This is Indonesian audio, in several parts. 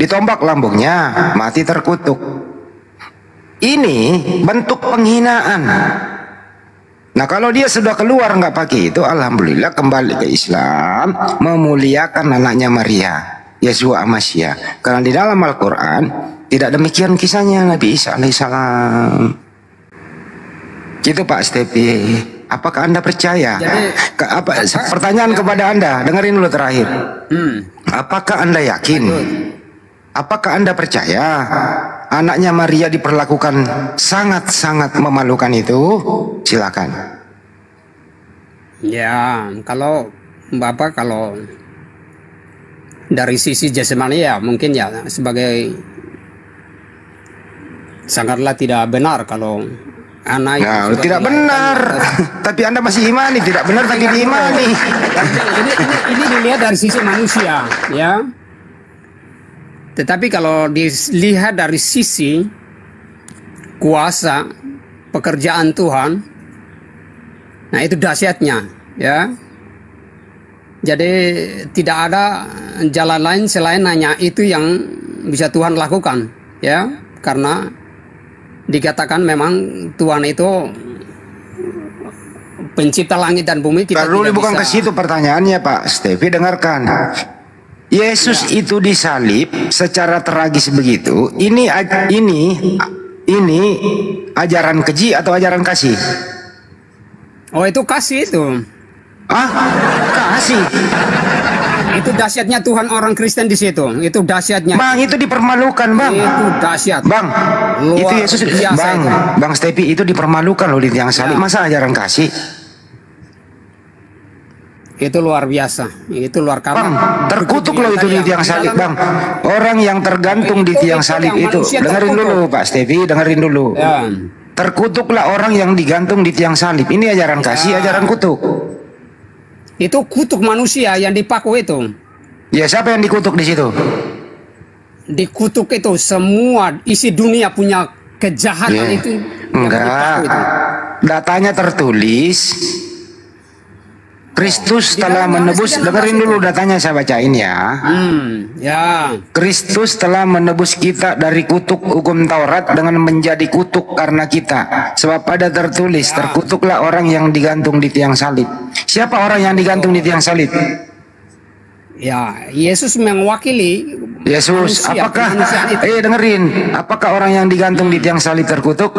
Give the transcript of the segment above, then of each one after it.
ditombak lambungnya, mati terkutuk. Ini bentuk penghinaan. Nah kalau dia sudah keluar nggak pakai itu, alhamdulillah kembali ke Islam, memuliakan anaknya Maria, Yeshua Amasya. Karena di dalam Al-Quran tidak demikian kisahnya Nabi Isa alaihissalam. Gitu Pak Stepi. Apakah Anda percaya? Pertanyaan kepada Anda, dengerin dulu terakhir. Apakah Anda yakin? Apakah Anda percaya anaknya Maria diperlakukan sangat-sangat memalukan itu? Silakan. Ya, kalau Bapak kalau dari sisi jasmani ya mungkin ya sebagai sangatlah tidak benar kalau anak nah, tidak benar. Tapi Anda masih imani, tidak benar tapi diimani. Ini dilihat dari sisi manusia, ya. Tetapi kalau dilihat dari sisi kuasa pekerjaan Tuhan, nah itu dahsyatnya, ya. Jadi tidak ada jalan lain selain hanya itu yang bisa Tuhan lakukan, ya. Karena dikatakan memang Tuhan itu pencipta langit dan bumi. Kita tidak bukan ke situ pertanyaannya Pak Stevi, dengarkan. Yesus itu disalib secara tragis begitu. Ini ajaran keji atau ajaran kasih? Oh itu kasih itu. Ah, kasih. Itu dahsyatnya Tuhan orang Kristen di situ. Itu dahsyatnya. Bang, itu dipermalukan, Bang. Itu dahsyat. Bang, itu Yesus. Bang Stepi itu dipermalukan loh di tiang salib. Masa ajaran kasih? Itu luar biasa, itu luar kabar. Bang, terkutuk loh itu di tiang salib, Bang. Orang yang tergantung di tiang salib itu, dengerin dulu Pak Stevi, dengerin dulu. Ya. Terkutuklah orang yang digantung di tiang salib. Ini ajaran kasih, ajaran kutuk. Itu kutuk manusia yang dipaku itu. Ya, siapa yang dikutuk di situ? Dikutuk itu semua isi dunia punya kejahatan itu. Enggak. Datanya tertulis. Kristus telah menebus, dengerin dulu datanya saya bacain ya. Ya. Kristus telah menebus kita dari kutuk hukum Taurat dengan menjadi kutuk karena kita. Sebab pada tertulis, terkutuklah orang yang digantung di tiang salib. Siapa orang yang digantung di tiang salib? Ya, Yesus mewakili. Yesus, apakah? Dengerin, apakah orang yang digantung di tiang salib terkutuk?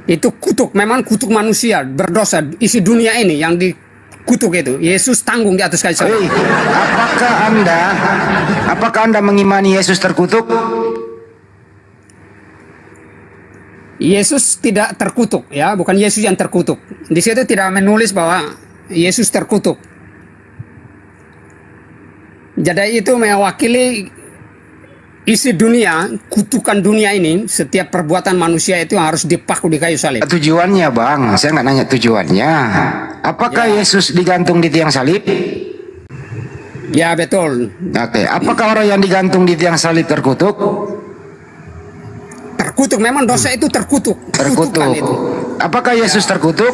Itu kutuk, memang kutuk manusia berdosa isi dunia ini yang dikutuk itu. Yesus tanggung di atas kayu salib. Apakah Anda mengimani Yesus terkutuk? Yesus tidak terkutuk, ya, bukan Yesus yang terkutuk. Di situ tidak menulis bahwa Yesus terkutuk. Jadi itu mewakili isi dunia, kutukan dunia ini, setiap perbuatan manusia itu harus dipaku di kayu salib. Tujuannya Bang, saya nggak nanya tujuannya. Apakah Yesus digantung di tiang salib? Ya betul. Oke, apakah orang yang digantung di tiang salib terkutuk? Terkutuk, memang dosa itu terkutuk. Terkutuk. Itu. Apakah Yesus terkutuk?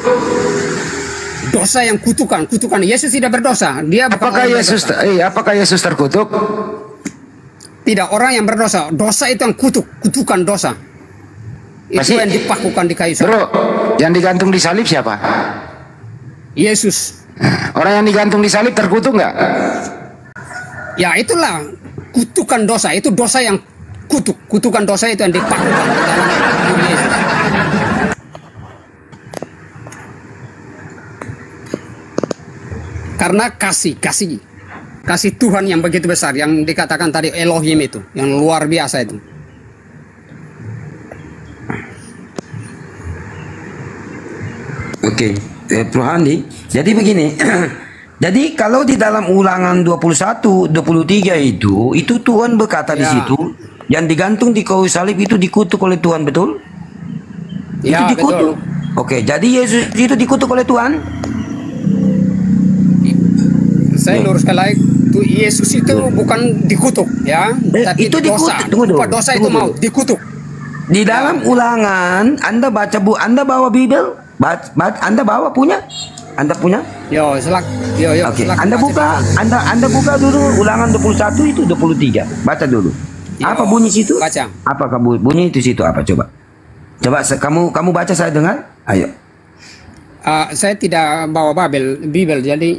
Dosa yang kutukan. Yesus tidak berdosa. Dia apakah Yesus terkutuk? Tidak, orang yang berdosa. Dosa itu yang kutukan dosa. Itu yang dipakukan di kayu salib. Bro, yang digantung di salib siapa? Yesus. Orang yang digantung di salib terkutuk nggak? Ya itulah kutukan dosa. Itu dosa yang kutukan dosa itu yang dipakukan di dalam Yesus. Karena kasih Tuhan yang begitu besar, yang dikatakan tadi Elohim itu, yang luar biasa itu. Oke, Bro Andi, jadi begini. Jadi kalau di dalam Ulangan 21, 23 itu Tuhan berkata di situ, yang digantung di kayu salib itu dikutuk oleh Tuhan, betul? Ya, itu dikutuk. Betul. Oke, jadi Yesus itu dikutuk oleh Tuhan. Saya luruskan lagi, Yesus itu bukan dikutuk, ya, tapi itu dosa. Dosa itu mau dikutuk. Di dalam Ulangan, Anda baca Anda bawa Bible, Anda bawa punya? Anda punya? Yo, yo, Oke, silakan Anda baca buka, dulu. Anda buka dulu Ulangan 21 itu 23. Baca dulu. Yo, Apa bunyi situ? baca. Apa bunyi itu situ apa coba? Coba kamu baca saya dengar. Ayo. Saya tidak bawa Bible, jadi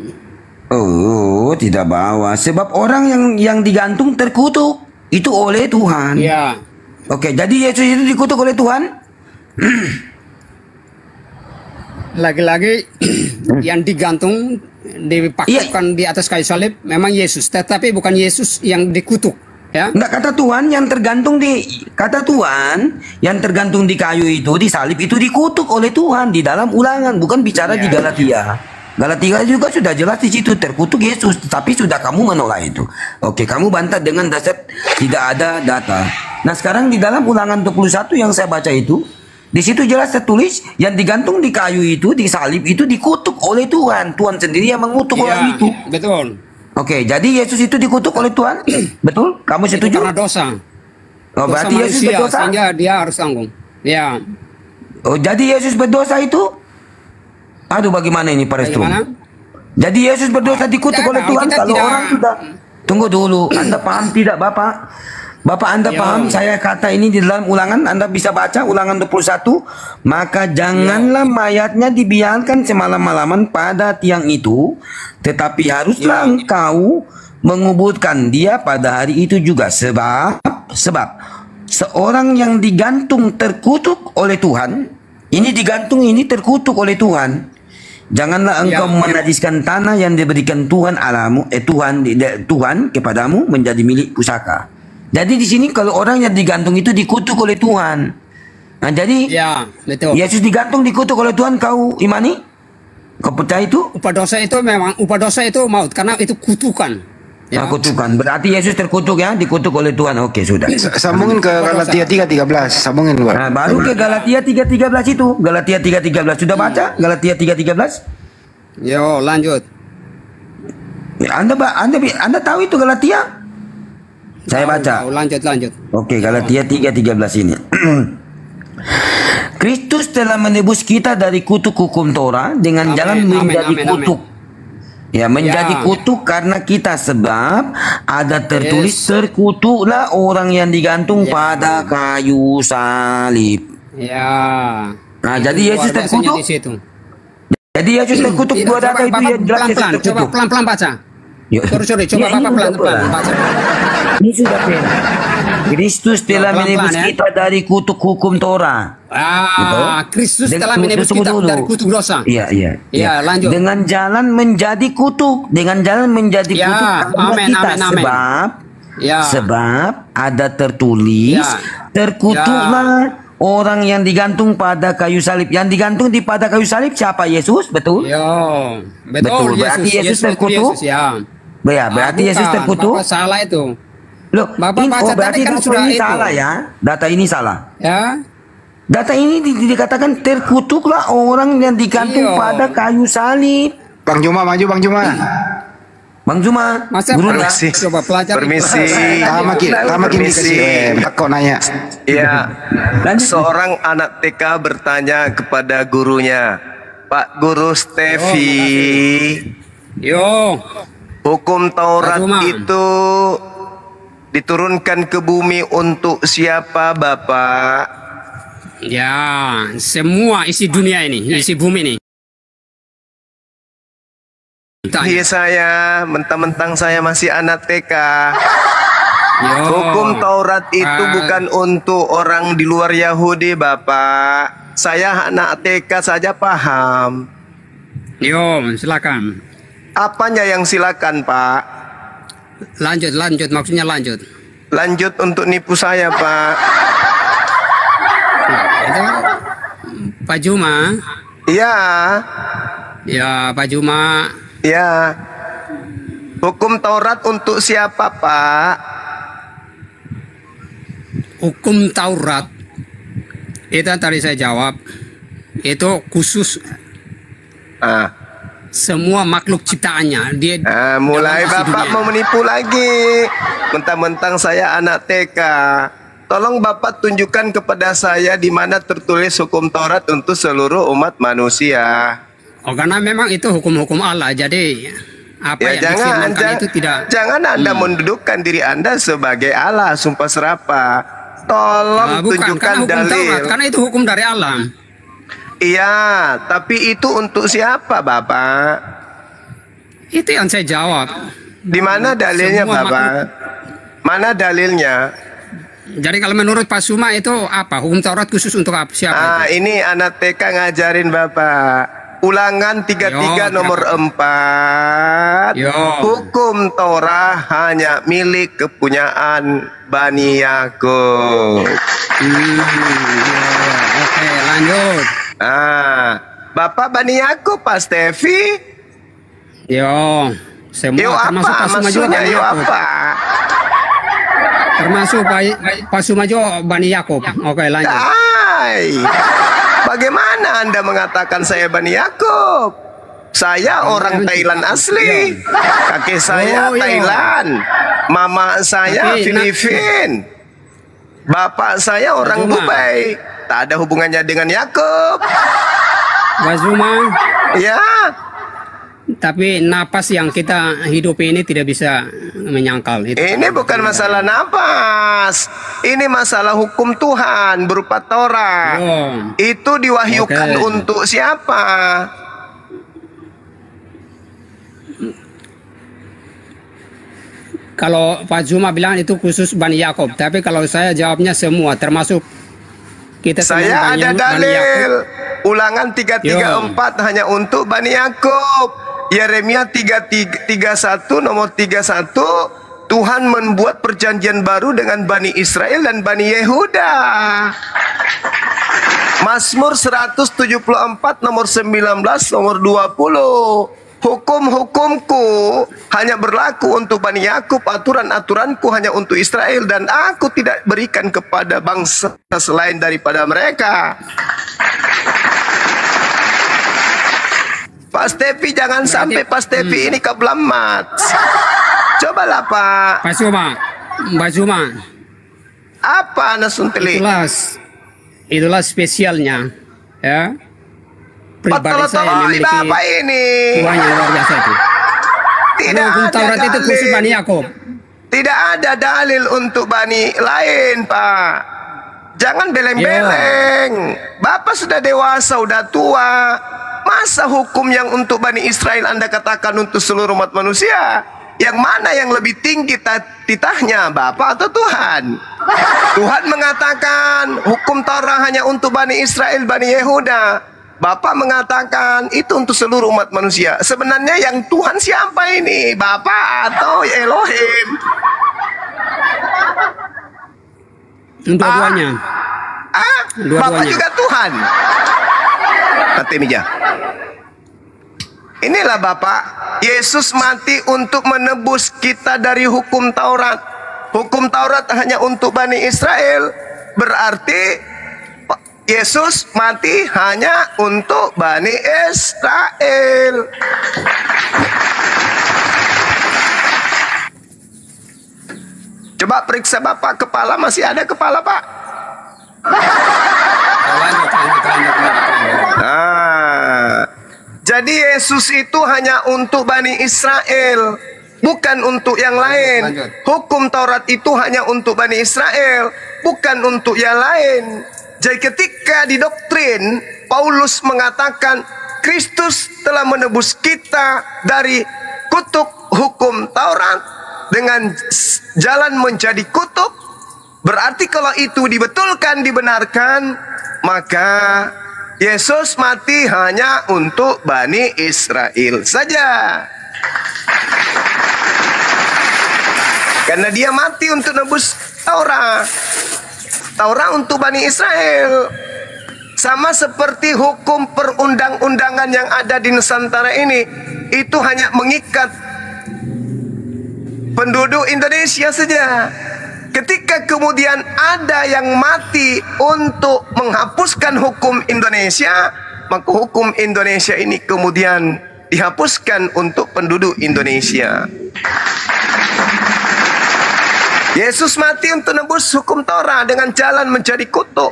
Oh, tidak bawa. Sebab orang yang digantung terkutuk itu oleh Tuhan. ya. Oke, jadi Yesus itu dikutuk oleh Tuhan. Lagi-lagi yang digantung dipakukan di atas kayu salib memang Yesus, tetapi bukan Yesus yang dikutuk, ya. Enggak, kata Tuhan yang tergantung di kayu itu, di salib itu dikutuk oleh Tuhan di dalam Ulangan, bukan bicara di Galatia. Galatia juga sudah jelas di situ terkutuk Yesus, tapi sudah kamu menolak itu. Oke, kamu bantah dengan dasar tidak ada data. Nah, sekarang di dalam Ulangan 21 yang saya baca itu, di situ jelas tertulis yang digantung di kayu itu, di salib itu dikutuk oleh Tuhan. Tuhan sendiri yang mengutuk orang itu. Betul. Oke, jadi Yesus itu dikutuk oleh Tuhan. Betul? Kamu Itu setuju? karena dosa. Oh, berarti Yesus manusia, berdosa. sehingga dia harus tanggung. Ya. Oh, jadi Yesus berdosa itu? Aduh, bagaimana ini Pak Restrum? Bagaimana? Jadi Yesus berdosa dikutuk Tidak oleh tahu, Tuhan kita kalau tidak. orang sudah. Tunggu dulu, Anda paham tidak Bapak? Bapak Anda Ya. paham saya kata ini di dalam Ulangan, Anda bisa baca Ulangan 21, maka janganlah mayatnya dibiarkan semalam-malaman pada tiang itu, tetapi haruslah engkau menguburkan dia pada hari itu juga, sebab seorang yang digantung terkutuk oleh Tuhan, ini digantung ini terkutuk oleh Tuhan. Janganlah engkau menajiskan tanah yang diberikan Tuhan alamu, Tuhan kepadamu menjadi milik pusaka. Jadi di sini kalau orang yang digantung itu dikutuk oleh Tuhan. Nah, jadi betul. Yesus digantung dikutuk oleh Tuhan, kau imani? Kau percaya itu? Upah dosa itu maut karena itu kutukan. Ya. Kutukan. Berarti Yesus terkutuk ya, dikutuk oleh Tuhan. Oke, sudah. Sambungin ke Galatia 3:13. Sambungin, Pak. Nah, baru ke Galatia 3:13 itu. Galatia 3:13 sudah baca? Galatia 3:13? Yo, lanjut. Anda tahu itu Galatia? Saya baca. Lanjut. Oke, Galatia 3:13 ini. Kristus telah menebus kita dari kutuk hukum Torah dengan jalan menjadi kutuk. Ya, menjadi kutuk karena kita, sebab ada tertulis terkutuklah orang yang digantung pada kayu salib. Ya. Nah, jadi Yesus terkutuk. Jadi Yesus terkutuk dua data itu ya jelas Yesus terkutuk. Coba pelan-pelan baca. Sorry, coba Bapak pelan-pelan baca. Ini sudah pen. Kristus telah menebus kita dari kutuk hukum Torah. Kristus telah menebus kita dari kutuk dosa. Iya. Lanjut. Dengan jalan menjadi kutuk, sebab ada tertulis terkutuklah orang yang digantung pada kayu salib. Yang digantung di pada kayu salib siapa? Yesus, betul? Betul. Berarti Yesus terkutuk. Berarti Yesus terkutuk. Bapak salah itu. Loh, Bapak baca berarti tadi kan data sudah ini itu. salah ya. Data ini salah. Ya. Data ini dikatakan terkutuklah orang yang digantung pada kayu salib. Bang Juma maju, Bang Juma. Bang Juma, Masa guru Permisi. coba pelajari. Permisi. Tamakin dikasih. Kok nanya. Iya. Seorang anak TK bertanya kepada gurunya, Pak Guru Stevi, hukum Taurat itu diturunkan ke bumi untuk siapa, Bapak? Ya, semua isi dunia ini, isi bumi ini. Iya, saya mentang-mentang saya masih anak TK. Hukum Taurat itu bukan untuk orang di luar Yahudi, Bapak. Saya anak TK saja paham. Silakan. Apanya yang silakan, Pak? Lanjut, maksudnya lanjut. Lanjut untuk nipu saya, Pak. Itu Pak Juma. Iya. Ya, Pak Juma. Ya. Hukum Taurat untuk siapa, Pak? Hukum Taurat itu tadi saya jawab. Itu khusus semua makhluk ciptaannya. Dia mulai Bapak mau menipu lagi. Mentang-mentang saya anak TK. Tolong Bapak tunjukkan kepada saya di mana tertulis hukum Taurat untuk seluruh umat manusia. Oh, karena memang itu hukum-hukum Allah. Jadi apa Ya yang jangan, difirmankan itu tidak. jangan Anda mendudukkan diri Anda sebagai Allah, sumpah serapah. Tolong Bukan, tunjukkan karena hukum dalil. Taurat, karena itu hukum dari Allah. Iya, tapi itu untuk siapa, Bapak? Itu yang saya jawab. Di mana dalilnya, Semua Bapak? Mana dalilnya? Jadi kalau menurut Pak Suma itu apa? Hukum Taurat khusus untuk apa? Siapa itu? Ini anak TK ngajarin Bapak. Ulangan 33 Yo, nomor 4. Yo. Hukum Torah hanya milik kepunyaan Bani Yakub. Oke, lanjut. Bapak Bani Yakub, Pak Stevi. Yo, semua Yo termasuk apa? Pak Suma juga Maksudnya Bani yo Yakub. apa? Termasuk Pak Suma juga Bani Yakub. Oke, lanjut. Hai. Bagaimana Anda mengatakan saya Bani Yakub? Saya orang Thailand asli. Kakek saya Oh, iya. Thailand. Mama saya Tapi, Filipin. Bapak saya orang Cuma. Dubai. Tak ada hubungannya dengan Yakub. Pak Suma, Ya. tapi napas yang kita hidupi ini tidak bisa menyangkal. Itu. Ini bukan masalah napas. Ini masalah hukum Tuhan berupa Torah. Oh. Itu diwahyukan Oke. untuk siapa? Kalau Pak Zuma bilang itu khusus Bani Yakob, tapi kalau saya jawabnya semua, termasuk kita semua Saya Bani ada Bani dalil. Yakub. Ulangan 334 hanya untuk Bani Yakub. Yeremia 31 nomor 31, Tuhan membuat perjanjian baru dengan Bani Israel dan Bani Yehuda. Mazmur 174 nomor 19 nomor 20. Hukum-hukumku hanya berlaku untuk Bani Yakub, aturan-aturanku hanya untuk Israel, dan aku tidak berikan kepada bangsa selain daripada mereka. Pak Stepi, jangan sampai Pak Stepi ini keblamat. Cobalah Pak. Pak Zuma, Pak Zuma, Apa Anda sunteli? itulah spesialnya, ya. Pribadi saya Tolong memiliki Bapak ini. Tuhan yang luar biasa itu. Tidak Hukum ada Taurat itu khusus dalil. Bani Yakob. Tidak ada dalil untuk Bani lain, Pak. Jangan beleng-beleng. Bapak sudah dewasa, sudah tua. Masa hukum yang untuk Bani Israel Anda katakan untuk seluruh umat manusia? Yang mana yang lebih tinggi titahnya, Bapak atau Tuhan? Tuhan mengatakan hukum Torah hanya untuk Bani Israel, Bani Yehuda. Bapak mengatakan itu untuk seluruh umat manusia. Sebenarnya yang Tuhan siapa ini? Bapak atau Elohim? Dua-duanya. Dua-duanya. Bapak juga Tuhan. Mati meja. Inilah Bapak, Yesus mati untuk menebus kita dari hukum Taurat. Hukum Taurat hanya untuk Bani Israel. Berarti Yesus mati hanya untuk Bani Israel. Coba periksa Bapak, kepala masih ada kepala Pak? Lanjut. Jadi Yesus itu hanya untuk Bani Israel, bukan untuk yang lain. Lanjut. Hukum Taurat itu hanya untuk Bani Israel, bukan untuk yang lain. Jadi ketika didoktrin, Paulus mengatakan Kristus telah menebus kita dari kutuk hukum Taurat dengan jalan menjadi kutuk. Berarti kalau itu dibetulkan, dibenarkan, maka Yesus mati hanya untuk Bani Israel saja. Karena dia mati untuk nebus Taurat. Taurat untuk Bani Israel. Sama seperti hukum perundang-undangan yang ada di Nusantara ini, itu hanya mengikat penduduk Indonesia saja. Ketika kemudian ada yang mati untuk menghapuskan hukum Indonesia, maka hukum Indonesia ini kemudian dihapuskan untuk penduduk Indonesia. Yesus mati untuk nebus hukum Torah dengan jalan menjadi kutuk.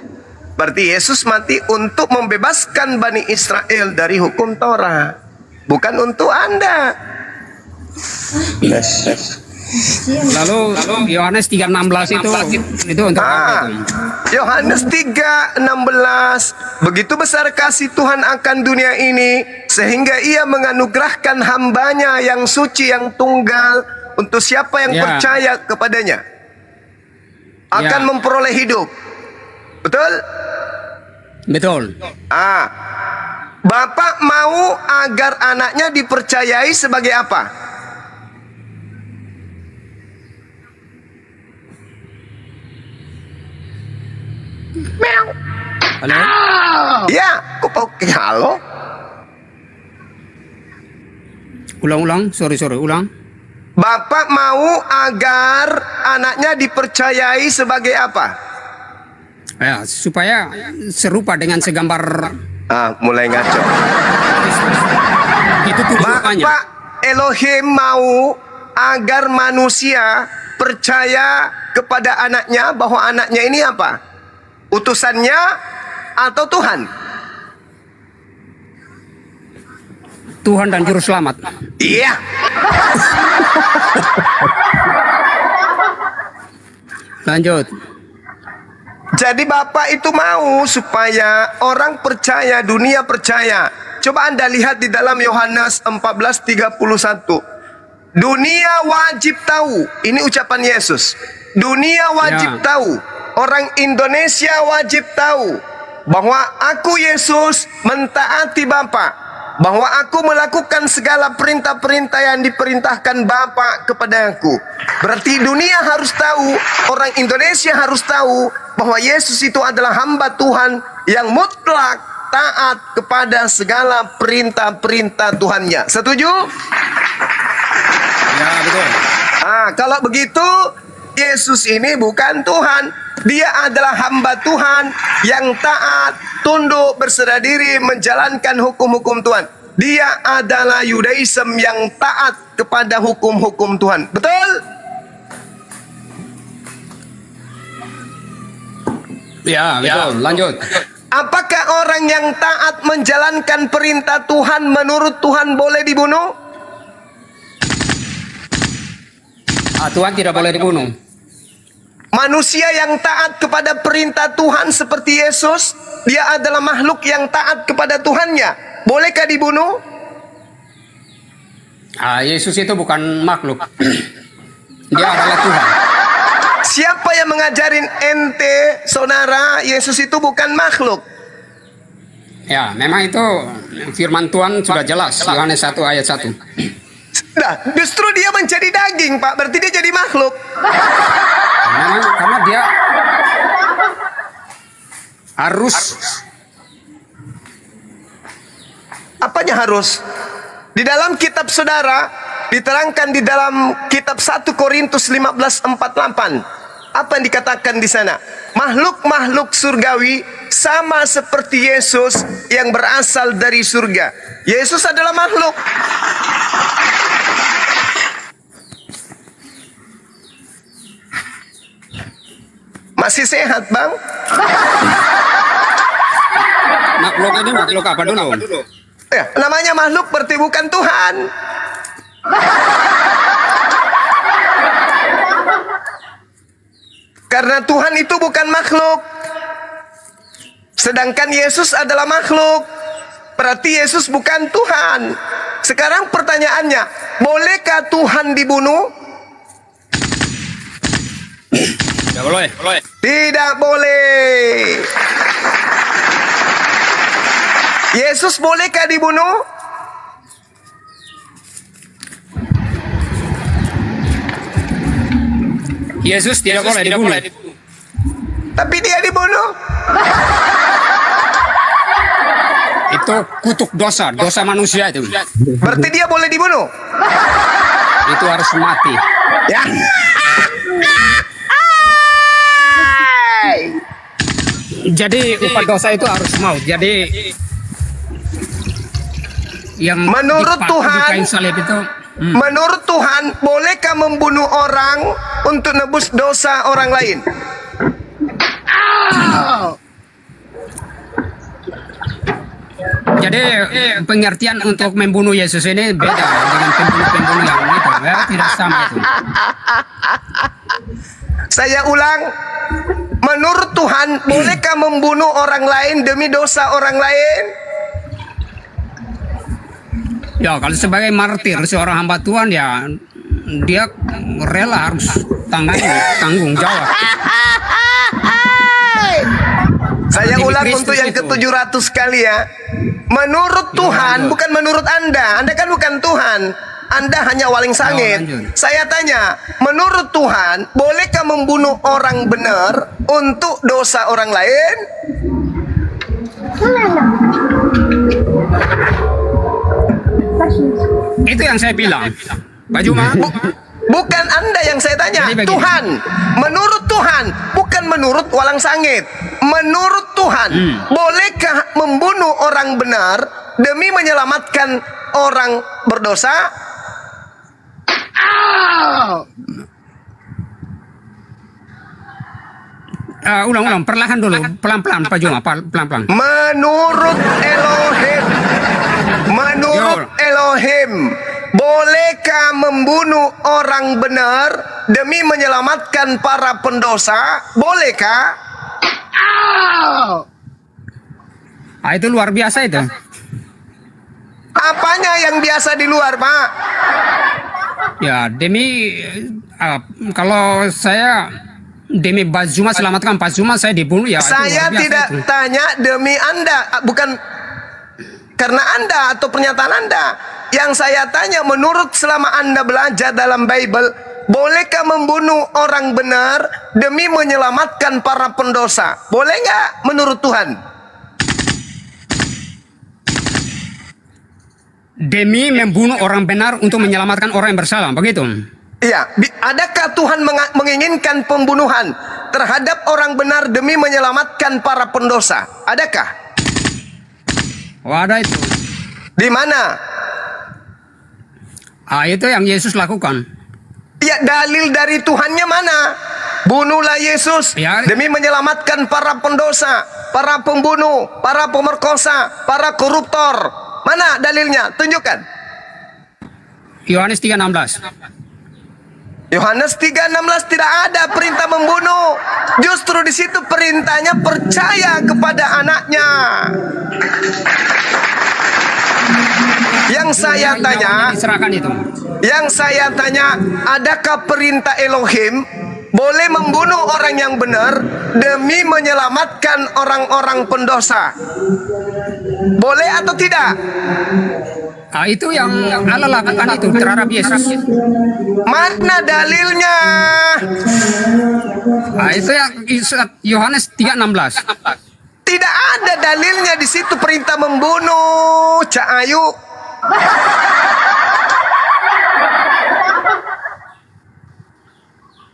Berarti Yesus mati untuk membebaskan Bani Israel dari hukum Torah, bukan untuk Anda. Lalu Yohanes 3:16 itu untuk apa itu? Yohanes 3:16, begitu besar kasih Tuhan akan dunia ini sehingga ia menganugerahkan hambanya yang suci yang tunggal, untuk siapa yang percaya kepadanya akan memperoleh hidup. Betul? Betul. Bapak mau agar anaknya dipercayai sebagai apa? Halo? Ya, kok pakai halo? Ulang, sorry, ulang. Bapak mau agar anaknya dipercayai sebagai apa? Ya, supaya serupa dengan segambar. Mulai ngaco. Itu tujuannya. Bapak Elohim mau agar manusia percaya kepada anaknya, bahwa anaknya ini apa? Utusannya atau Tuhan? Tuhan dan Juru Selamat. Iya. Lanjut. Jadi Bapak itu mau supaya orang percaya, dunia percaya. Coba Anda lihat di dalam Yohanes 14:31. Dunia wajib tahu. Ini ucapan Yesus. Dunia wajib tahu. Orang Indonesia wajib tahu bahwa aku Yesus mentaati Bapa, bahwa aku melakukan segala perintah-perintah yang diperintahkan Bapa kepada aku. Berarti dunia harus tahu, orang Indonesia harus tahu bahwa Yesus itu adalah hamba Tuhan yang mutlak taat kepada segala perintah-perintah Tuhannya. Setuju? Ya, betul. Kalau begitu, Yesus ini bukan Tuhan. Dia adalah hamba Tuhan yang taat, tunduk, berserah diri, menjalankan hukum-hukum Tuhan. Dia adalah Yudaism yang taat kepada hukum-hukum Tuhan. Betul? Ya, betul. Lanjut. Apakah orang yang taat menjalankan perintah Tuhan menurut Tuhan boleh dibunuh? Tuhan tidak boleh dibunuh. Manusia yang taat kepada perintah Tuhan seperti Yesus, dia adalah makhluk yang taat kepada Tuhannya. Bolehkah dibunuh? Yesus itu bukan makhluk. Dia adalah Tuhan. Siapa yang mengajarin ente, saudara, Yesus itu bukan makhluk? Ya, memang itu firman Tuhan sudah jelas. Yohanes 1 ayat 1. Nah, justru dia menjadi daging, Pak. Berarti dia jadi makhluk. Memang karena dia harus. Apanya harus? Di dalam kitab saudara diterangkan di dalam kitab 1 Korintus 15:48. Apa yang dikatakan di sana? Makhluk-makhluk surgawi sama seperti Yesus yang berasal dari surga. Yesus adalah makhluk. Masih sehat, Bang? Makhluk ini makhluk apa dulu? Ya, namanya makhluk berarti bukan Tuhan. Karena Tuhan itu bukan makhluk. Sedangkan Yesus adalah makhluk. Berarti Yesus bukan Tuhan. Sekarang pertanyaannya, bolehkah Tuhan dibunuh? Tidak boleh. Tidak boleh. Yesus bolehkah dibunuh? Yesus tidak boleh dibunuh. Tapi dia dibunuh. Itu kutuk dosa manusia itu. Berarti dia boleh dibunuh. Itu harus mati. Ya. Jadi upah dosa itu harus maut. Jadi yang Menurut dipaku Tuhan, di kain salib itu, menurut Tuhan, bolehkah membunuh orang untuk nebus dosa orang lain? Jadi pengertian untuk membunuh Yesus ini beda dengan pembunuh-pembunuh yang itu, ya, tidak sama itu. Saya ulang, menurut Tuhan, bolehkah membunuh orang lain demi dosa orang lain? Ya, kalau sebagai martir seorang hamba Tuhan, ya dia rela harus tanggung jawab. Saya Demi ulang Kristus untuk yang itu. ke-700 kali ya. Menurut Tuhan, lanjut. bukan menurut Anda. Anda kan bukan Tuhan. Anda hanya waling sangit. lanjut. Saya tanya, menurut Tuhan, bolehkah membunuh orang benar untuk dosa orang lain? Itu yang saya bilang, Pak Juma. Bukan Anda yang saya tanya, Jadi begini. Tuhan. Menurut Tuhan, bukan menurut walang sangit. Menurut Tuhan, bolehkah membunuh orang benar demi menyelamatkan orang berdosa? Ulang, perlahan dulu, pelan-pelan Pak Juma, pelan-pelan. Menurut Elohim, bolehkah membunuh orang benar demi menyelamatkan para pendosa? Bolehkah? Itu luar biasa itu. Apanya yang biasa di luar, Pak? Ya, kalau saya demi Pak Juma selamatkan Pak Juma, saya dibunuh ya. itu Saya luar biasa tidak itu. tanya demi Anda, bukan karena Anda atau pernyataan Anda. Yang saya tanya, menurut selama Anda belajar dalam Bible, bolehkah membunuh orang benar demi menyelamatkan para pendosa? Boleh nggak menurut Tuhan? Demi membunuh orang benar untuk menyelamatkan orang yang bersalah, begitu? Iya, adakah Tuhan menginginkan pembunuhan terhadap orang benar demi menyelamatkan para pendosa? Adakah? Oh, ada itu. Di mana? Itu yang Yesus lakukan. Ya, dalil dari Tuhannya mana? Bunuhlah Yesus Ya. demi menyelamatkan para pendosa, para pembunuh, para pemerkosa, para koruptor. Mana dalilnya? Tunjukkan. Yohanes 3:16. Yohanes 3:16 tidak ada perintah membunuh. Justru di situ perintahnya percaya kepada anaknya. Yang saya tanya, Diserahkan itu. adakah perintah Elohim boleh membunuh orang yang benar demi menyelamatkan orang-orang pendosa? Boleh atau tidak? Itu yang Allah lakukan itu terhadap Yesus. Mana dalilnya? Itu yang Yohanes 3:16. Tidak ada dalilnya di situ perintah membunuh, Cak Ayu.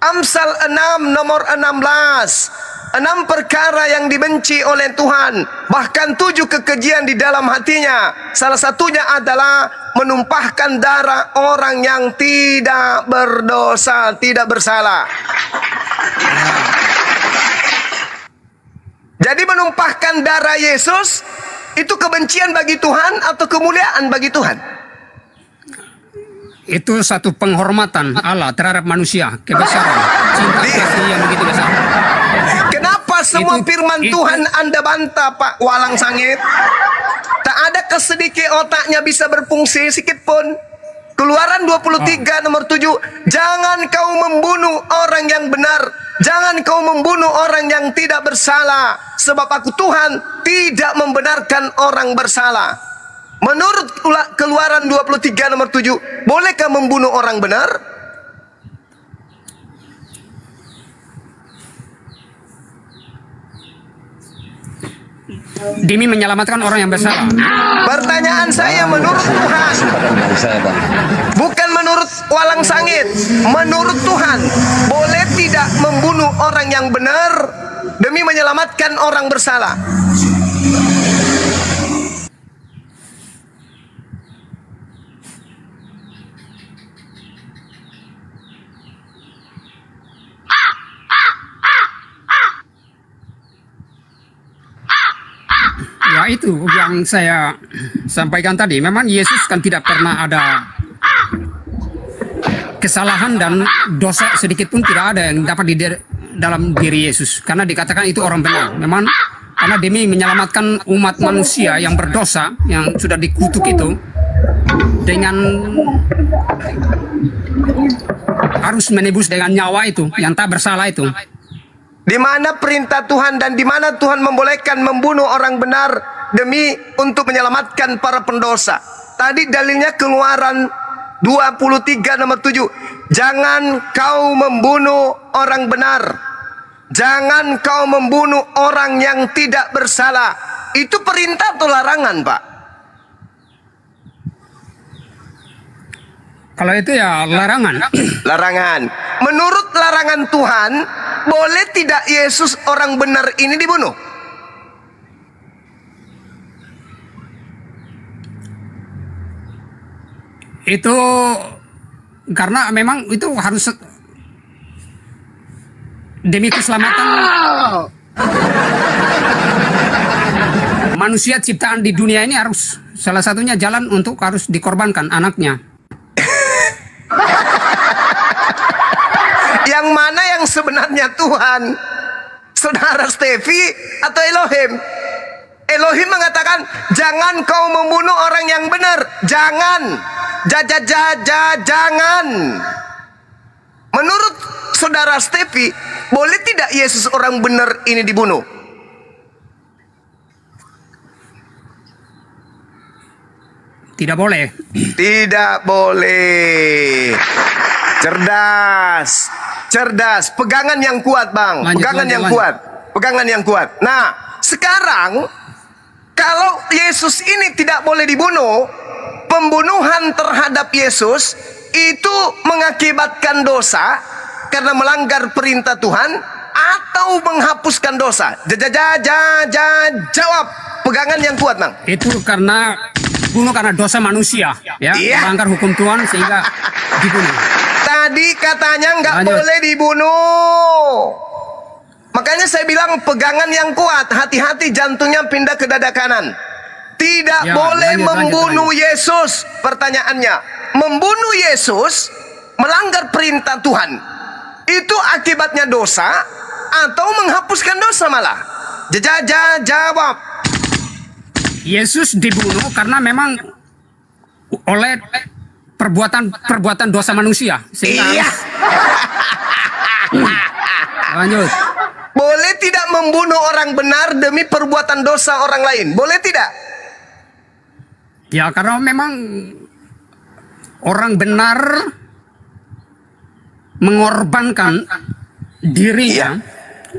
Amsal 6 nomor 16. 6 perkara yang dibenci oleh Tuhan, bahkan 7 kekejian di dalam hatinya. Salah satunya adalah menumpahkan darah orang yang tidak berdosa, tidak bersalah. Jadi menumpahkan darah Yesus itu kebencian bagi Tuhan atau kemuliaan bagi Tuhan? Itu satu penghormatan Allah terhadap manusia, kebesaran, cinta kasih yang begitu besar. Kenapa semua firman itu- Tuhan Anda bantah, Pak Walang Sangit? Tak ada kesedikit otaknya bisa berfungsi sedikit pun. Keluaran 23 nomor 7. Jangan kau membunuh orang yang benar. Jangan kau membunuh orang yang tidak bersalah. Sebab aku Tuhan tidak membenarkan orang bersalah. Menurut Keluaran 23 nomor 7. Bolehkah membunuh orang benar? Demi menyelamatkan orang yang bersalah. Pertanyaan saya menurut Tuhan, bukan menurut Walang Sangit. Menurut Tuhan, boleh tidak membunuh orang yang benar demi menyelamatkan orang bersalah? Ya, Ya itu yang saya sampaikan tadi. Memang Yesus kan tidak pernah ada kesalahan dan dosa sedikit pun tidak ada yang dapat di dalam diri Yesus. Karena dikatakan itu orang benar. Memang karena demi menyelamatkan umat manusia yang berdosa, yang sudah dikutuk itu, dengan harus menebus dengan nyawa itu, yang tak bersalah itu. Di mana perintah Tuhan dan di mana Tuhan membolehkan membunuh orang benar demi untuk menyelamatkan para pendosa. Tadi dalilnya Keluaran 23 nomor 7. Jangan kau membunuh orang benar. Jangan kau membunuh orang yang tidak bersalah. Itu perintah atau larangan, Pak? Kalau itu ya larangan. Larangan. Menurut larangan Tuhan, boleh tidak Yesus orang benar ini dibunuh? Itu karena memang itu harus demi keselamatan manusia ciptaan di dunia ini, harus salah satunya jalan untuk harus dikorbankan anaknya. Yang mana yang sebenarnya Tuhan? Saudara Stevi atau Elohim? Elohim mengatakan, jangan kau membunuh orang yang benar. Jangan. Jangan. Menurut saudara Stevi, boleh tidak Yesus orang benar ini dibunuh? Tidak boleh. Tidak boleh. Cerdas. Pegangan yang kuat, Bang. Pegangan yang kuat. Nah, sekarang kalau Yesus ini tidak boleh dibunuh, pembunuhan terhadap Yesus itu mengakibatkan dosa karena melanggar perintah Tuhan atau menghapuskan dosa? Jawab. Pegangan yang kuat, Bang. Itu karena bunuh karena dosa manusia, ya, melanggar hukum Tuhan sehingga dibunuh. Tadi katanya nggak boleh dibunuh. Makanya saya bilang pegangan yang kuat. Hati-hati jantungnya pindah ke dada kanan. Tidak boleh membunuh Yesus. Pertanyaannya, membunuh Yesus melanggar perintah Tuhan, itu akibatnya dosa atau menghapuskan dosa malah? Jawab. Yesus dibunuh karena memang oleh perbuatan dosa manusia. Sehingga lanjut. Boleh tidak membunuh orang benar demi perbuatan dosa orang lain? Boleh tidak? Ya karena memang orang benar mengorbankan dirinya.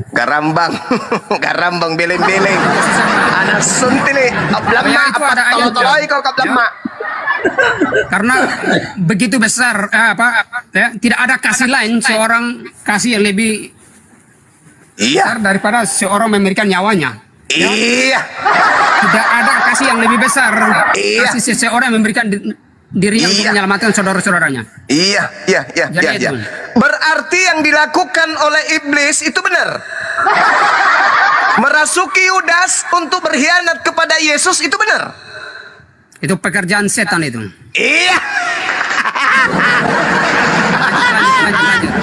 Garambang beleng-beleng. Anak suntili, kablama apa toloi kau kablama. Karena begitu besar tidak ada kasih lain, seorang kasih yang lebih besar daripada seorang memberikan nyawanya. Tidak ada kasih yang lebih besar. Kasih seseorang yang memberikan dirinya untuk menyelamatkan saudara-saudaranya. Iya. Berarti yang dilakukan oleh iblis itu benar. Merasuki Yudas untuk berkhianat kepada Yesus itu benar. Itu pekerjaan setan itu. Iya. Lanjut.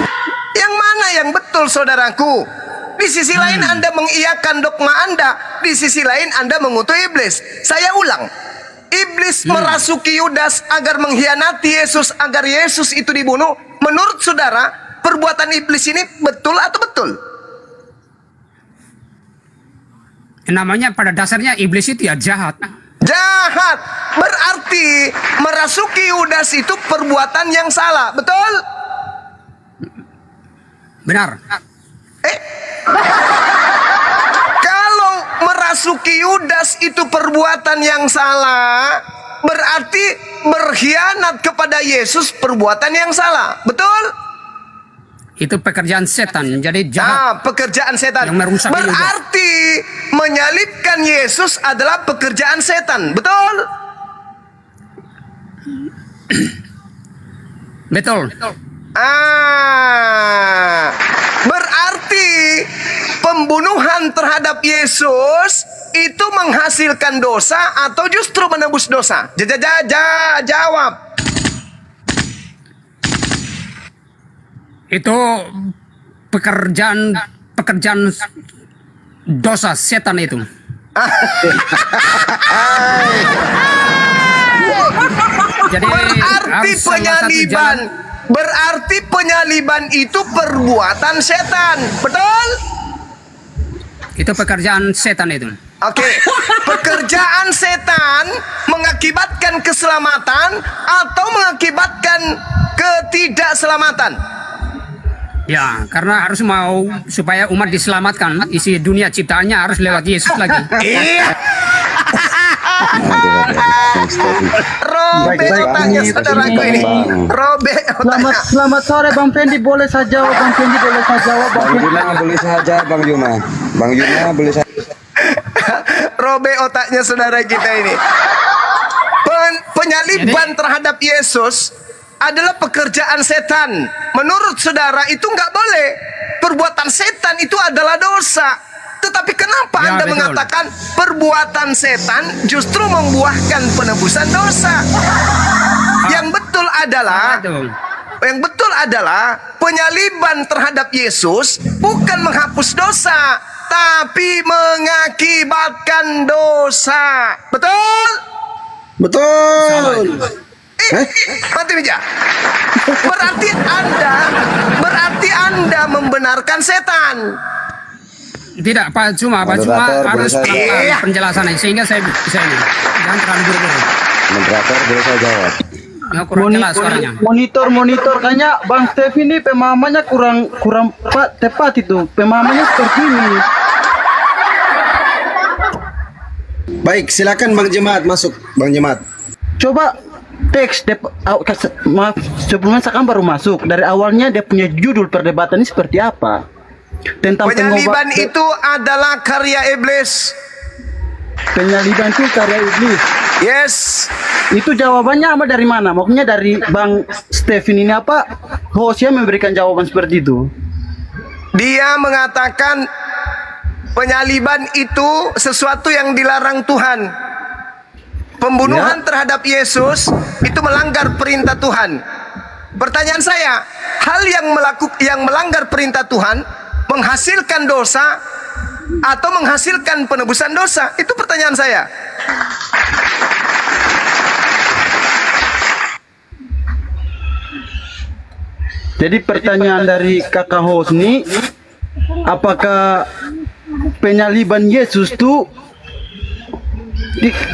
Yang mana yang betul, saudaraku? Di sisi lain Anda mengiyakan dogma Anda, di sisi lain Anda mengutuk iblis. Saya ulang, iblis merasuki Yudas agar mengkhianati Yesus, agar Yesus itu dibunuh. Menurut saudara, perbuatan iblis ini betul atau betul? Namanya pada dasarnya iblis itu ya jahat. Jahat. Berarti merasuki Yudas itu perbuatan yang salah, betul? Benar. Kalau merasuki Yudas itu perbuatan yang salah, berarti berkhianat kepada Yesus perbuatan yang salah, betul? Itu pekerjaan setan, jadi jahat. Pekerjaan setan. Yang merusak berarti menyalibkan Yesus adalah pekerjaan setan, betul? Betul. Berarti pembunuhan terhadap Yesus itu menghasilkan dosa atau justru menebus dosa? Jawab. Itu pekerjaan dosa setan itu. Jadi berarti penyaliban itu perbuatan setan, betul? Itu pekerjaan setan itu. Oke, pekerjaan setan mengakibatkan keselamatan atau mengakibatkan ketidakselamatan? Ya, karena harus mau supaya umat diselamatkan, isi dunia ciptaannya harus lewat Yesus lagi. Iya. Robe otaknya saudaraku ini. Robe otaknya. Selamat sore Bang Fendi, boleh saya jawab? Bang Fendi boleh saya jawab? Bang Juna boleh saja, Bang Juna. Bang Juna boleh saja. Robe otaknya saudara kita ini. Penyaliban terhadap Yesus adalah pekerjaan setan. Menurut saudara itu nggak boleh. Perbuatan setan itu adalah dosa. Tetapi kenapa Anda betul. mengatakan perbuatan setan justru membuahkan penebusan dosa? Yang betul adalah penyaliban terhadap Yesus bukan menghapus dosa, tapi mengakibatkan dosa. Betul? Betul. Mati meja. Berarti Anda membenarkan setan. Tidak, Pak, cuma harus pelan-pelan penjelasannya sehingga saya bisa ini. Jangan terlalu buru-buru. Moderator boleh saya jawab. Ya, kurang jelas suaranya. Monitor kayaknya Bang Stef ini pemahamannya kurang tepat itu. Pemahamannya seperti ini. Baik, silakan Bang Jemaat masuk, Bang Jemaat. Coba teks maaf, sebelumnya saya kan baru masuk. Dari awalnya dia punya judul perdebatan ini seperti apa? Tentang penyaliban itu adalah karya iblis. Penyaliban itu karya iblis. Yes. Itu jawabannya apa dari mana? Maksudnya dari Bang Stephen ini apa? Hostnya memberikan jawaban seperti itu. Dia mengatakan penyaliban itu sesuatu yang dilarang Tuhan. Pembunuhan terhadap Yesus itu melanggar perintah Tuhan. Pertanyaan saya, hal yang melanggar perintah Tuhan menghasilkan dosa atau menghasilkan penebusan dosa? Itu pertanyaan saya. Jadi pertanyaan dari kakak host ini, apakah penyaliban Yesus itu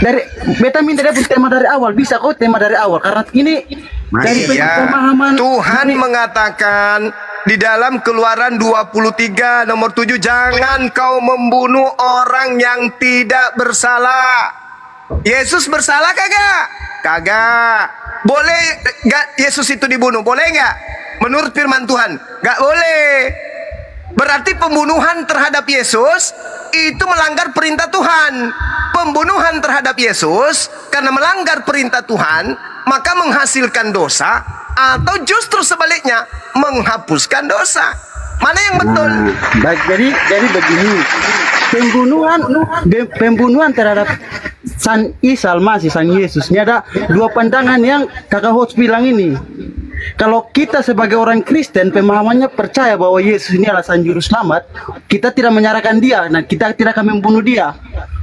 dari beta minta dia pun tema dari awal, bisa kok tema dari awal karena ini dari pemahaman Tuhan mengatakan di dalam Keluaran 23 nomor 7, jangan kau membunuh orang yang tidak bersalah. Yesus bersalah kagak? Kagak. Boleh gak Yesus itu dibunuh? Boleh gak? Menurut firman Tuhan gak boleh. Berarti pembunuhan terhadap Yesus itu melanggar perintah Tuhan. Pembunuhan terhadap Yesus karena melanggar perintah Tuhan maka menghasilkan dosa, atau justru sebaliknya menghapuskan dosa. Mana yang betul? Baik, jadi begini. Pembunuhan terhadap San Isa Al-Masih, San Yesus, ini ada dua pandangan yang kakak host bilang ini. Kalau kita sebagai orang Kristen pemahamannya percaya bahwa Yesus ini adalah Sang Juru Selamat, kita tidak menyerahkan dia, nah kita tidak akan membunuh dia.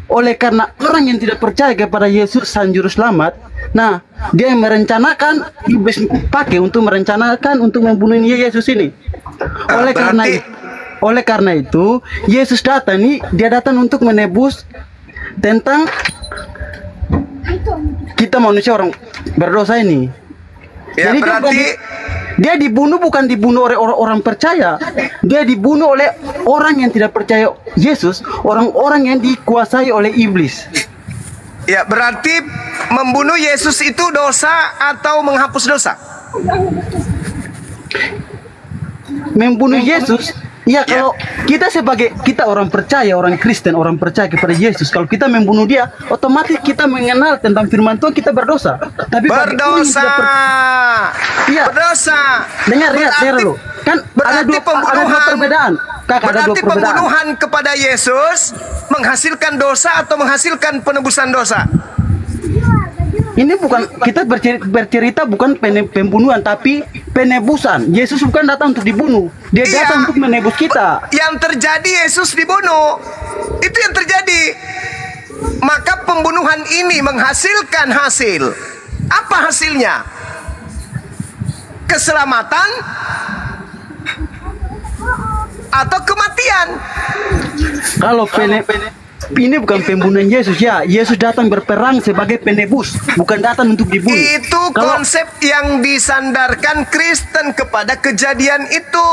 Oleh karena orang yang tidak percaya kepada Yesus Sang Juru Selamat, nah dia yang merencanakan, iblis pakai untuk merencanakan untuk membunuh Yesus ini. Oleh karena itu Yesus datang nih, dia datang untuk menebus tentang kita manusia orang berdosa ini. Ya, jadi berarti dia dibunuh bukan dibunuh oleh orang percaya, dia dibunuh oleh orang yang tidak percaya Yesus, orang-orang yang dikuasai oleh iblis. Ya, berarti membunuh Yesus itu dosa atau menghapus dosa? Membunuh Yesus, ya kalau kita orang percaya, orang Kristen, orang percaya kepada Yesus, kalau kita membunuh dia, otomatis kita mengenal tentang firman Tuhan, kita berdosa. Tapi berdosa. Iya. Berdosa. Dengar dulu. Kan ada dua perbedaan. Kakak ada dua Berarti perbedaan. pembunuhan kepada Yesus menghasilkan dosa atau menghasilkan penebusan dosa? Ini bukan, kita bercerita bukan pembunuhan tapi penebusan. Yesus bukan datang untuk dibunuh, dia Iya. datang untuk menebus kita. Yang terjadi Yesus dibunuh. Itu yang terjadi. Maka pembunuhan ini menghasilkan hasil. Apa hasilnya? Keselamatan atau kematian? Kalau ini bukan pembunuhan Yesus ya. Yesus datang berperang sebagai penebus, bukan datang untuk dibunuh. Itu Kalau konsep yang disandarkan Kristen kepada kejadian itu.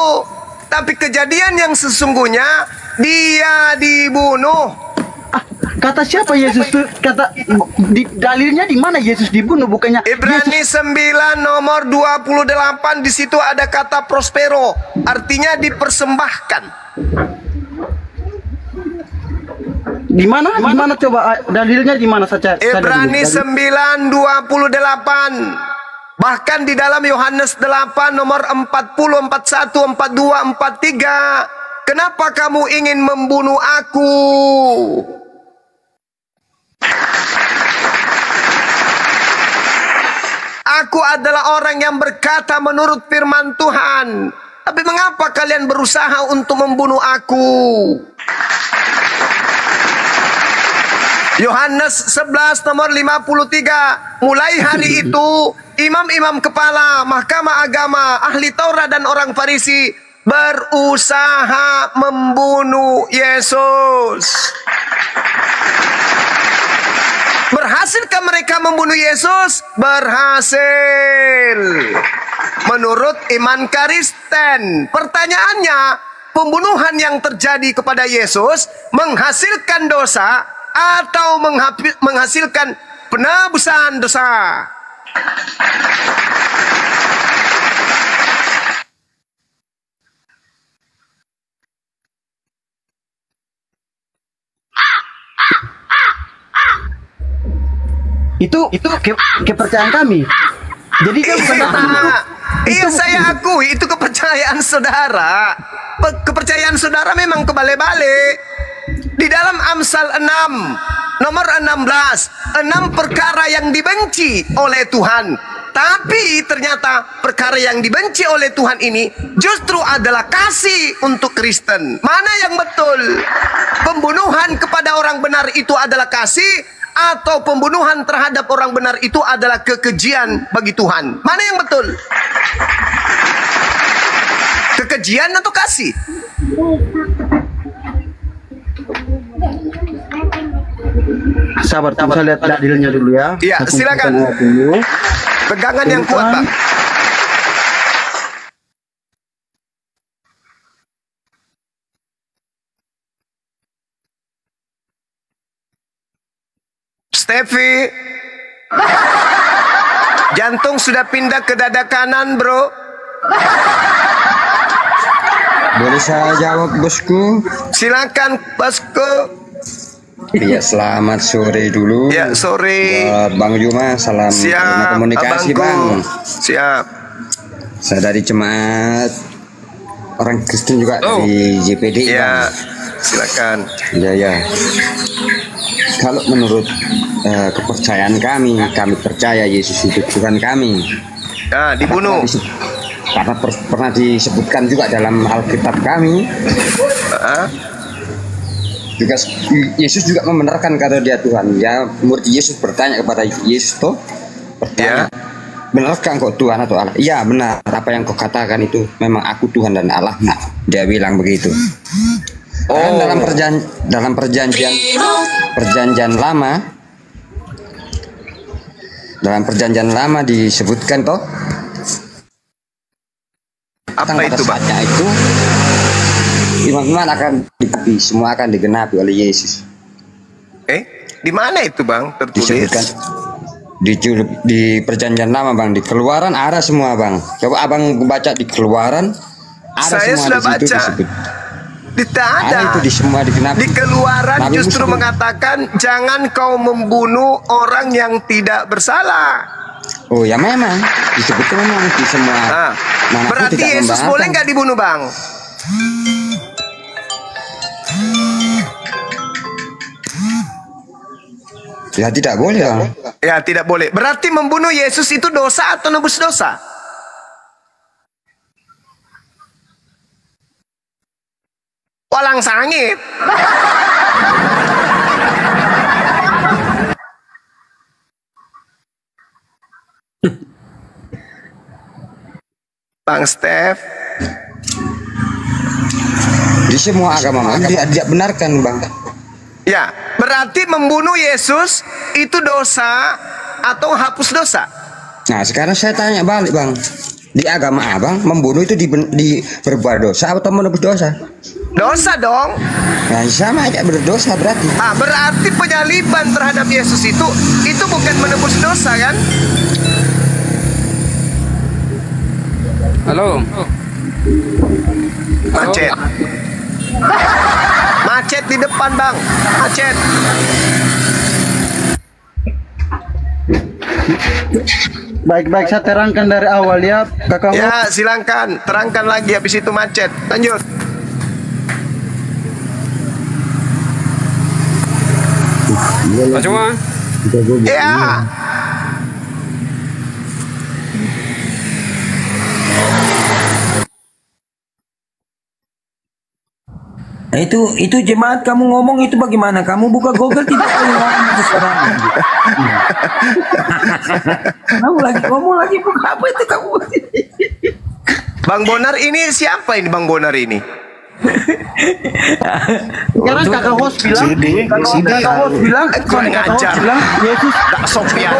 Tapi kejadian yang sesungguhnya dia dibunuh. kata siapa Yesus tuh? Kata dalilnya di mana Yesus dibunuh? Bukannya Ibrani 9 nomor 28, di situ ada kata prospero, artinya dipersembahkan. di mana? Di mana coba dalilnya di mana saja? Ibrani 9 28. Bahkan di dalam Yohanes 8 nomor 40, 41, 42, 43. Kenapa kamu ingin membunuh aku? Aku adalah orang yang berkata menurut firman Tuhan. Tapi mengapa kalian berusaha untuk membunuh aku? Yohanes 11 nomor 53. Mulai hari itu imam-imam kepala, mahkamah agama, ahli Taurat dan orang Farisi berusaha membunuh Yesus. Berhasilkah mereka membunuh Yesus? Berhasil. Menurut iman Kristen. Pertanyaannya, pembunuhan yang terjadi kepada Yesus menghasilkan dosa atau menghasilkan penebusan dosa? Itu kepercayaan kami. Jadi dia bukan datang untuk Iya, saya akui itu kepercayaan saudara. Kepercayaan saudara memang kebalik-balik. Di dalam Amsal 6 nomor 16, 6 perkara yang dibenci oleh Tuhan. Tapi ternyata perkara yang dibenci oleh Tuhan ini justru adalah kasih untuk Kristen. Mana yang betul? Pembunuhan kepada orang benar itu adalah kasih, atau pembunuhan terhadap orang benar itu adalah kekejian bagi Tuhan? Mana yang betul? Kekejian atau kasih? sabar, saya lihat dalilnya dulu ya. Iya, Saya silakan. kumpulkan ayat dulu. Pegangan yang kuat, Pak. Steffi, jantung sudah pindah ke dada kanan, bro. Boleh saya jawab, bosku? Silakan, bosku. Iya, selamat sore dulu. Ya, sore. Buat Bang Juma, salam Siap, komunikasi, abangku. Bang. Siap. Saya dari jemaat orang Kristen juga Oh. di JPD, Ya, Bang. silakan. Ya, ya. Kalau menurut kepercayaan kami percaya Yesus itu Tuhan kami. Nah, dibunuh. Karena pernah disebutkan juga dalam Alkitab kami. Juga Yesus juga membenarkan kata dia Tuhan. Ya, murid Yesus bertanya kepada Yesus tuh, bertanya, benarkah engkau Tuhan atau Allah? Iya, benar. Apa yang kau katakan itu memang aku Tuhan dan Allah. Nah, dia bilang begitu. Dan dalam perjanjian lama, disebutkan toh Apa pada itu, Pak? saatnya itu iman-iman akan digenapi, semua akan digenapi oleh Yesus. Di mana itu, Bang? Disebutkan Tertulis. di perjanjian lama, Bang. Di Keluaran ada semua, Bang. Coba abang baca di Keluaran, ada Saya semua sudah di situ baca. disebut. Tidak Ada ada. itu di semua digenapi. Di Keluaran Nabi justru Musa. mengatakan jangan kau membunuh orang yang tidak bersalah. Oh ya, memang disebutkan memang di semua. Nah, manapun berarti tidak Yesus membahayakan. boleh nggak dibunuh, Bang? Ya tidak boleh bang. Ya tidak boleh. Berarti membunuh Yesus itu dosa atau nebus dosa? Walang sangit. Bang Steph. Di semua agama tidak benarkan bang. Ya, berarti membunuh Yesus itu dosa atau hapus dosa? Nah sekarang saya tanya balik bang, di agama abang membunuh itu di berbuat dosa atau menebus dosa? Dosa dong. Nah sama aja berdosa berarti. Ah, berarti penyaliban terhadap Yesus itu bukan menebus dosa kan? Halo. Macet. Macet di depan bang. Macet. Baik-baik, saya terangkan dari awal ya, kakak. Ya silangkan, terangkan lagi habis itu macet. Lanjut. Pak Cuma. Ya. Nah, itu jemaat kamu ngomong itu bagaimana? Kamu buka Google tidak tahu itu sekarang. Kamu lagi ngomong lagi buka apa itu kamu? Bang Bonar ini siapa ini Bang Bonar ini? Sekarang kakak host bilang, kakak host bilang, Yesus Kak Sofian.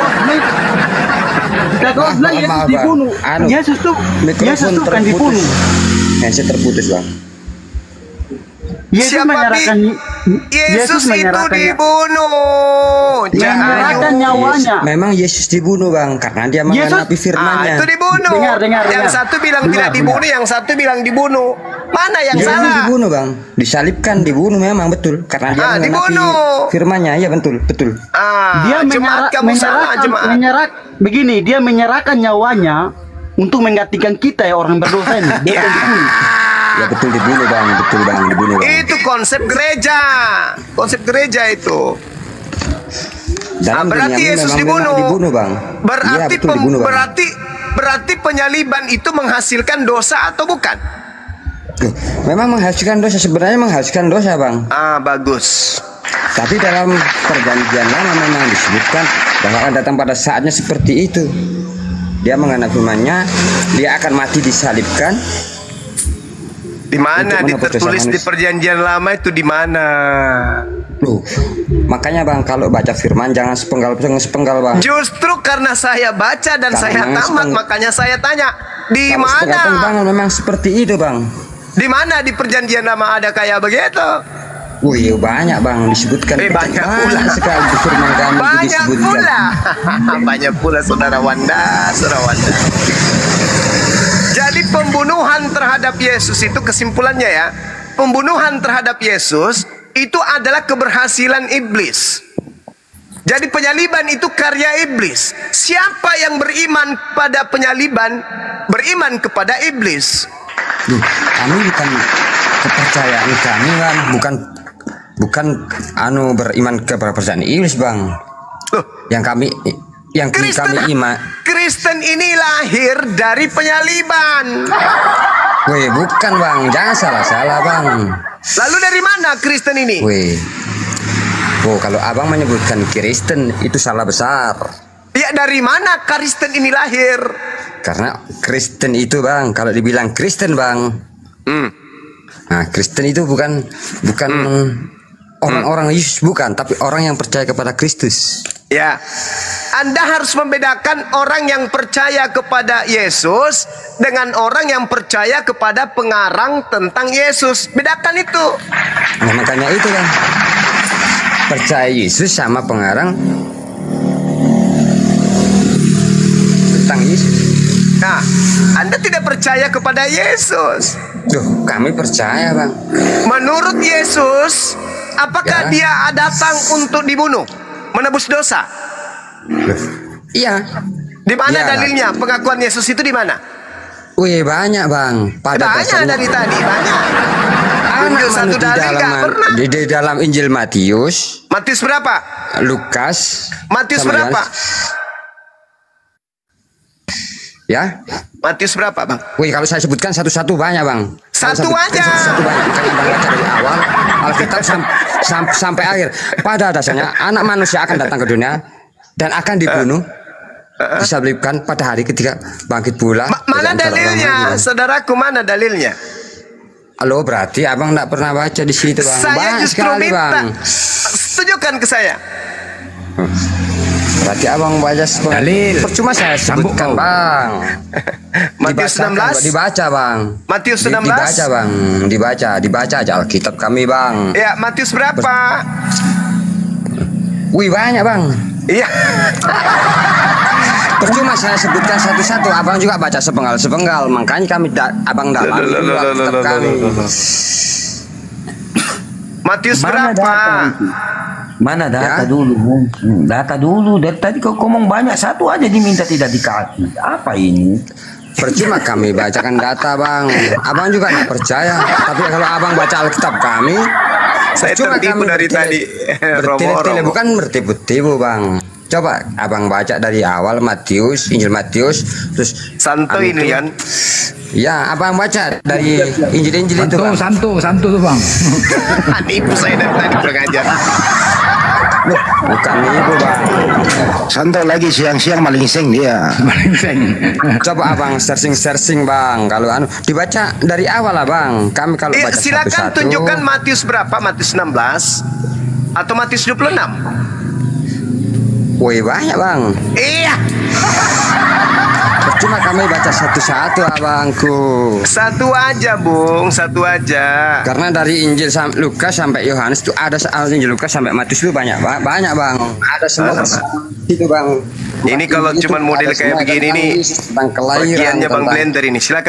kakak host bilang Yesus dibunuh. Yesus tuh kan dibunuh. Handset terputus bang. Yesus menyerahkan Yesus itu dibunuh. menyerahkan nyawanya. Memang Yesus dibunuh bang karena dia menggenapi firman-Nya. Itu dibunuh. Dengar. Yang satu bilang tidak dibunuh, yang satu bilang dibunuh. Mana yang Yesus salah? dibunuh bang, disalibkan, dibunuh memang betul karena dia menggenapi dibunuh. firman-Nya. Ya betul. Dia begini, dia menyerahkan nyawanya untuk menggantikan kita ya orang berdosa ini. Dia akan dibunuh. Ya betul dibunuh bang, dibunuh bang. Itu konsep gereja itu. Dalam Berarti duniamu Yesus memang dibunuh. bang. Berarti Iya, betul, dibunuh, bang. berarti penyaliban itu menghasilkan dosa atau bukan? Loh, memang menghasilkan dosa, sebenarnya menghasilkan dosa bang. Bagus. Tapi dalam perjanjian lama memang disebutkan bahwa akan datang pada saatnya seperti itu. Dia mengenapi firman-Nya, dia akan mati disalibkan. Di mana Untuk menebus ditertulis dosa di perjanjian lama itu di mana? Loh, makanya bang kalau baca firman jangan sepenggal bang. Justru karena saya baca dan saya tamat makanya saya tanya, di Kalau sepenggal mana? bang memang seperti itu bang. Di mana di perjanjian lama ada kayak begitu? Wih banyak bang disebutkan. Banyak pula sekali di firman kami itu Banyak disebutkan. pula. Banyak pula saudara Wanda. Jadi pembunuhan terhadap Yesus itu kesimpulannya ya, pembunuhan terhadap Yesus itu adalah keberhasilan iblis. Jadi penyaliban itu karya iblis. Siapa yang beriman pada penyaliban, beriman kepada iblis. Duh, kami bukan kepercayaan kami bang, bukan beriman kepada percayaan iblis bang. Loh, Kami iman. Kristen ini lahir dari penyaliban. Weh, bukan bang, jangan salah bang. Lalu dari mana Kristen ini? Weh, kalau abang menyebutkan Kristen itu salah besar. Ya dari mana Kristen ini lahir? Karena Kristen itu bang, kalau dibilang Kristen bang, nah Kristen itu bukan orang-orang Yesus bukan, tapi orang yang percaya kepada Kristus. Ya, Anda harus membedakan orang yang percaya kepada Yesus dengan orang yang percaya kepada pengarang tentang Yesus. Bedakan itu. Nah makanya itu kan, percaya Yesus sama pengarang tentang Yesus. Nah, Anda tidak percaya kepada Yesus. Duh, kami percaya bang. Menurut Yesus, apakah dia datang untuk dibunuh, menebus dosa? Iya. Di mana Iya, dalilnya? Pengakuan Yesus itu di mana? Wih banyak bang. Banyak dari tadi, banyak. Tunjuk satu dalil nggak pernah. Di dalam Injil Matius. Matius berapa? Lukas. Matius sama berapa? Ya. Matius berapa, Bang? Wih, kalau saya sebutkan satu-satu banyak, Bang. Satu aja. Satu banyak. Kan Abang baca dari awal Alkitab sampai akhir. Pada dasarnya anak manusia akan datang ke dunia dan akan dibunuh, disalibkan pada hari ketika bangkit pula. Mana dalilnya? Saudaraku, mana dalilnya? Halo, berarti Abang enggak pernah baca di situ, Bang. Saya Banyak justru sekali, minta. Bang. Tunjukkan ke saya. Berarti Abang baca dalil. Percuma saya sebutkan, Bang. Matius 16. Dibaca, Bang. Matius 16. Dibaca, Bang. Dibaca aja Alkitab kami, Bang. Ya, Matius berapa? Wih, banyak, Bang. Iya. Percuma saya sebutkan satu-satu, Abang juga baca sepenggal-sepenggal. Makanya kami Abang dalam Alkitab kami. Matius Mana berapa? Mana data dulu? Data dulu. Dari tadi kau ngomong banyak, satu aja diminta tidak dikasih. Apa ini? Percuma kami bacakan data, Bang. Abang juga nggak percaya. Tapi kalau Abang baca Alkitab kami, Saya tertipu dari tadi. bertele-tele, bukan bertipu-tipu, Bang. Coba Abang baca dari awal Matius, Injil Matius, terus Santo ini kan. Ya, Abang baca dari Injil-Injil itu, Bang. Santu tuh, Bang. Nipu saya dari tadi pengajar. Bukan ibu, Bang. Santo lagi siang-siang malingsing dia. Coba Abang searching, Bang. Kalau dibaca dari awal lah, Bang. Kami kalau baca Silakan satu-satu. tunjukkan Matius berapa? Matius 16 atau Matius 26? Woi, banyak, Bang. Iya. Cuma kami baca satu-satu, Abangku. Satu aja, Bung, satu aja. Karena dari Injil Lukas sampai Yohanes itu ada Injil Lukas sampai Matius itu banyak, Bang. Ada semua itu, Bang. Ini kalau cuma model kayak begini nih, tentang kelahiran, bagiannya Bang tentang Blender ini. Silakan.